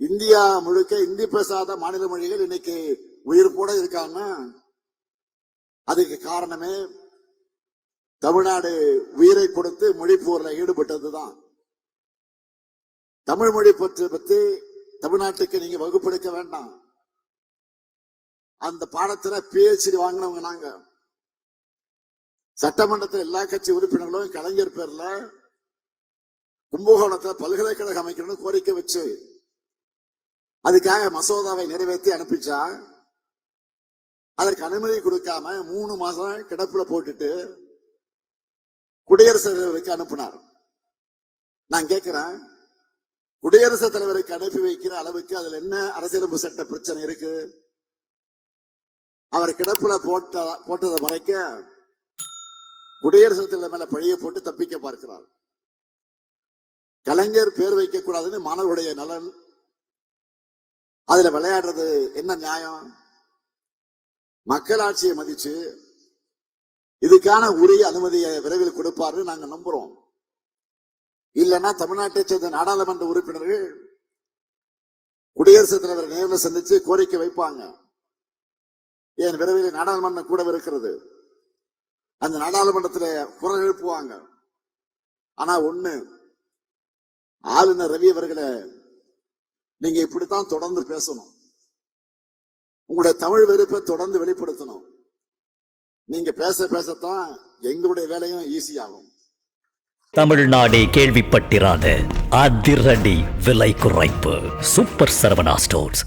India முழுக்க இந்தி பேசாத மாநில மொழிகள் இன்னைக்கு உயிர்ப்போட இருக்காங்கன்னா அதுக்கு காரணமே தமிழ்நாடு உயிரை கொடுத்து மொழி போர்ல ஈடுபட்டதுதான். தமிழ் மொழி பற்றி தமிழ்நாட்டுக்கு நீங்க வகுப்பெடுக்க வேண்டாம். அந்த பாடத்துல PhD வாங்கினவங்க நாங்க. சட்டமன்றத்தில் எல்லா கட்சி உறுப்பினர்களும் கலைஞர் பேர்ல கும்பகோணத்துல பல்கலைக்கழகம் அமைக்கணும்னு கோரிக்கை வச்சு அதுக்காக மசோதாவை நிறைவேற்றி அனுப்பிச்சா அதற்கு அனுமதி கொடுக்காம 3 மாசம் கிடப்புல போட்டுட்டு குடியரசுத் தலைவருக்கு அனுப்பினார். நான் கேட்கிறேன், குடியரசுத் தலைவருக்கு அனுப்பி வைக்கிற அளவுக்கு அதுல என்ன அரசியலமைப்பு சட்ட பிரச்சனை இருக்கு? அவர் கிடப்புல போட்டதை மறைக்க குடியரசுத் தலைவர் மேல பழிய போட்டு தப்பிக்க பார்க்கிறார். கலைஞர் பேர் வைக்க கூடாதுன்னு மாணவருடைய நலன், அதுல விளையாடுறது என்ன நியாயம்? மக்களாட்சியை மதிச்சு இதுக்கான உரிய அனுமதியை விரைவில் கொடுப்பாரு நாங்க நம்புறோம். இல்லைன்னா தமிழ்நாட்டை சேர்ந்த நாடாளுமன்ற உறுப்பினர்கள் குடியரசுத் தலைவர் நேரில் சந்திச்சு கோரிக்கை வைப்பாங்க. ஏன் விரைவில் நாடாளுமன்றம் கூட இருக்கிறது, அந்த நாடாளுமன்றத்தில் குரல் எழுப்புவாங்க. ஆனா ஒண்ணு, ஆளுநர் ரவி அவர்களை நீங்க இப்படித்தான் தொடர்ந்து பேசணும். உங்களுடைய தமிழ் வெறுப்பை தொடர்ந்து வெளிப்படுத்தணும். நீங்க பேசத்தான் எங்களுடைய வேலையும் ஈஸியாகும். தமிழ்நாடே கேள்விப்பட்டிராத அதிரடி விலை குறைப்பு சூப்பர் சரவணா ஸ்டோர்ஸ்.